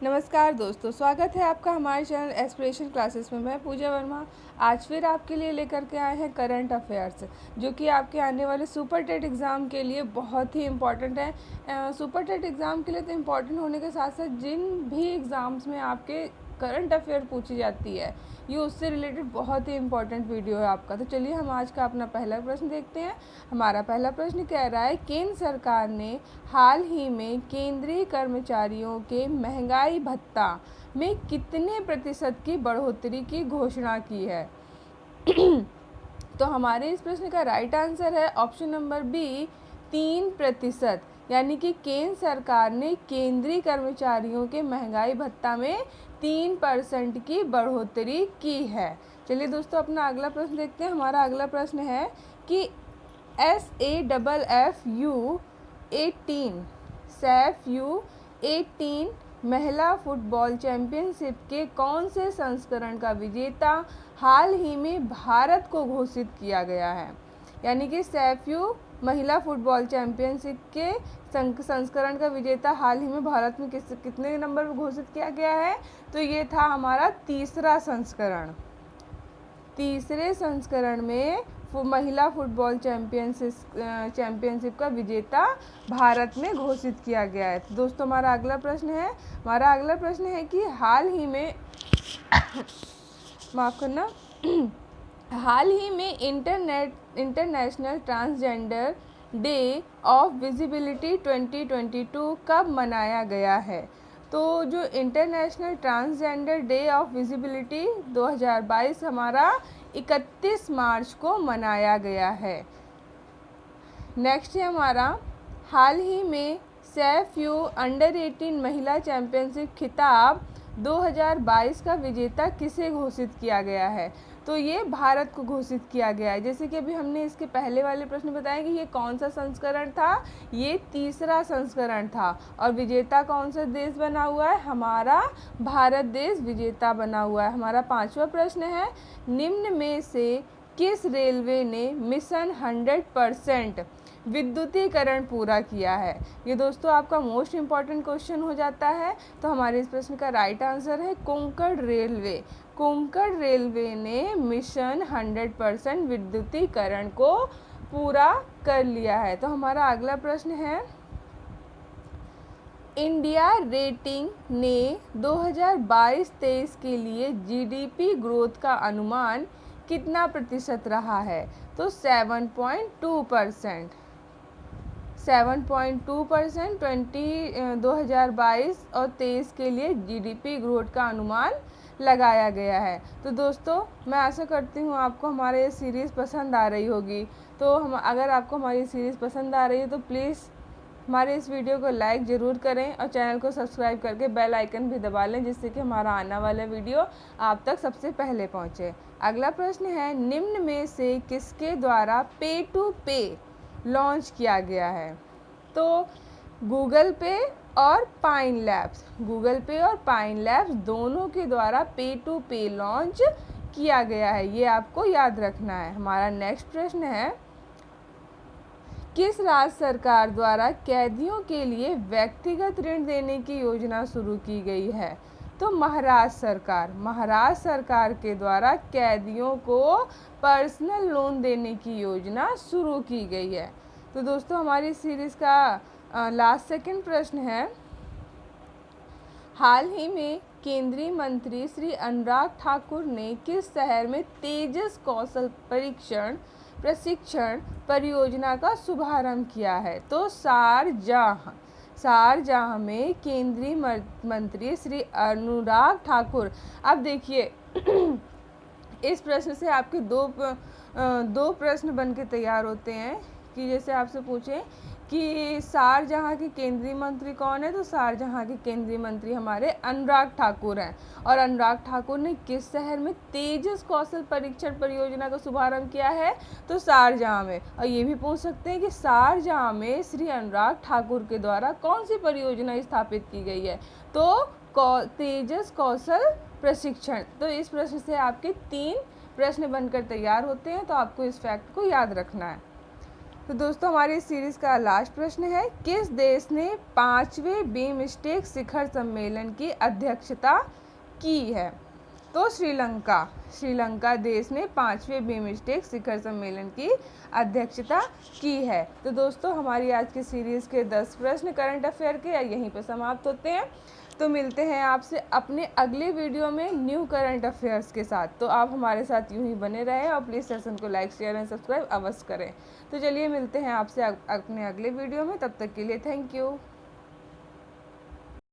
नमस्कार दोस्तों, स्वागत है आपका हमारे चैनल एस्पिरेशन क्लासेस में। मैं पूजा वर्मा आज फिर आपके लिए लेकर के आए हैं करंट अफेयर्स, जो कि आपके आने वाले सुपर टेट एग्ज़ाम के लिए बहुत ही इम्पॉर्टेंट है। सुपर टेट एग्ज़ाम के लिए तो इम्पॉर्टेंट होने के साथ साथ जिन भी एग्ज़ाम्स में आपके करंट अफेयर पूछी जाती है, ये उससे रिलेटेड बहुत ही इम्पॉर्टेंट वीडियो है आपका। तो चलिए हम आज का अपना पहला प्रश्न देखते हैं। हमारा पहला प्रश्न कह रहा है, केंद्र सरकार ने हाल ही में केंद्रीय कर्मचारियों के महंगाई भत्ता में कितने प्रतिशत की बढ़ोतरी की घोषणा की है? तो हमारे इस प्रश्न का राइट आंसर है ऑप्शन नंबर बी, 3%। यानी कि केंद्र सरकार ने केंद्रीय कर्मचारियों के महंगाई भत्ता में 3% की बढ़ोतरी की है। चलिए दोस्तों, अपना अगला प्रश्न देखते हैं। हमारा अगला प्रश्न है कि SAFF U18 महिला फुटबॉल चैंपियनशिप के कौन से संस्करण का विजेता हाल ही में भारत को घोषित किया गया है? यानी कि SAFF-U महिला फुटबॉल चैंपियनशिप के संस्करण का विजेता हाल ही में भारत में कितने नंबर पर घोषित किया गया है? तो ये था हमारा तीसरा संस्करण। तीसरे संस्करण में महिला फुटबॉल चैंपियनशिप का विजेता भारत में घोषित किया गया है। तो दोस्तों, हमारा अगला प्रश्न है कि हाल ही में माफ़ करना हाल ही में international transgender day of visibility 2022 कब मनाया गया है? तो जो international transgender day of visibility 2022 हमारा 31 मार्च को मनाया गया है। नेक्स्ट है हमारा, हाल ही में SAFF-U अंडर-18 महिला चैंपियनशिप खिताब 2022 का विजेता किसे घोषित किया गया है? तो ये भारत को घोषित किया गया है। जैसे कि अभी हमने इसके पहले वाले प्रश्न बताया कि ये कौन सा संस्करण था, ये तीसरा संस्करण था। और विजेता कौन सा देश बना हुआ है? हमारा भारत देश विजेता बना हुआ है। हमारा पांचवा प्रश्न है, निम्न में से किस रेलवे ने मिशन 100% विद्युतीकरण पूरा किया है? ये दोस्तों आपका मोस्ट इम्पॉर्टेंट क्वेश्चन हो जाता है। तो हमारे इस प्रश्न का राइट आंसर है कोंकण रेलवे। कोंकण रेलवे ने मिशन 100% विद्युतीकरण को पूरा कर लिया है। तो हमारा अगला प्रश्न है, इंडिया रेटिंग ने 2022-23 के लिए जीडीपी ग्रोथ का अनुमान कितना प्रतिशत रहा है? तो 7.2%। 7.2% 2022 और 23 के लिए जीडीपी ग्रोथ का अनुमान लगाया गया है। तो दोस्तों, मैं आशा करती हूँ आपको हमारे ये सीरीज़ पसंद आ रही होगी। तो अगर आपको हमारी सीरीज़ पसंद आ रही है तो प्लीज़ हमारे इस वीडियो को लाइक ज़रूर करें और चैनल को सब्सक्राइब करके बेल आइकन भी दबा लें, जिससे कि हमारा आने वाला वीडियो आप तक सबसे पहले पहुँचे। अगला प्रश्न है, निम्न में से किसके द्वारा पे टू पे लॉन्च किया गया है? तो गूगल पे और पाइन लैब्स दोनों के द्वारा पे टू पे लॉन्च किया गया है। ये आपको याद रखना है। हमारा नेक्स्ट प्रश्न है, किस राज्य सरकार द्वारा कैदियों के लिए व्यक्तिगत ऋण देने की योजना शुरू की गई है? तो महाराष्ट्र सरकार के द्वारा कैदियों को पर्सनल लोन देने की योजना शुरू की गई है। तो दोस्तों, हमारी सीरीज़ का लास्ट सेकंड प्रश्न है, हाल ही में केंद्रीय मंत्री श्री अनुराग ठाकुर ने किस शहर में तेजस कौशल प्रशिक्षण परियोजना का शुभारंभ किया है? तो शारजाह में केंद्रीय मंत्री श्री अनुराग ठाकुर। अब देखिए इस प्रश्न से आपके दो प्रश्न बन के तैयार होते हैं कि जैसे आपसे पूछें कि शारजाह के केंद्रीय मंत्री कौन है? तो शारजाह के केंद्रीय मंत्री हमारे अनुराग ठाकुर हैं। और अनुराग ठाकुर ने किस शहर में तेजस कौशल परीक्षण परियोजना का शुभारंभ किया है? तो शारजाह में। और ये भी पूछ सकते हैं कि शारजाह में श्री अनुराग ठाकुर के द्वारा कौन सी परियोजना स्थापित की गई है? तो तेजस कौशल प्रशिक्षण। तो इस प्रश्न से आपके 3 प्रश्न बनकर तैयार होते हैं। तो आपको इस फैक्ट को याद रखना है। तो दोस्तों हमारी इस सीरीज़ का लास्ट प्रश्न है, किस देश ने 5वें बिमस्टेक शिखर सम्मेलन की अध्यक्षता की है? तो श्रीलंका देश ने 5वें बिमस्टेक शिखर सम्मेलन की अध्यक्षता की है। तो दोस्तों हमारी आज की सीरीज़ के 10 प्रश्न करंट अफेयर के यहीं पर समाप्त होते हैं। तो मिलते हैं आपसे अपने अगले वीडियो में न्यू करंट अफेयर्स के साथ। तो आप हमारे साथ यूं ही बने रहें और प्लीज़ सेशन को लाइक शेयर एंड सब्सक्राइब अवश्य करें। तो चलिए मिलते हैं आपसे अपने अगले वीडियो में, तब तक के लिए थैंक यू।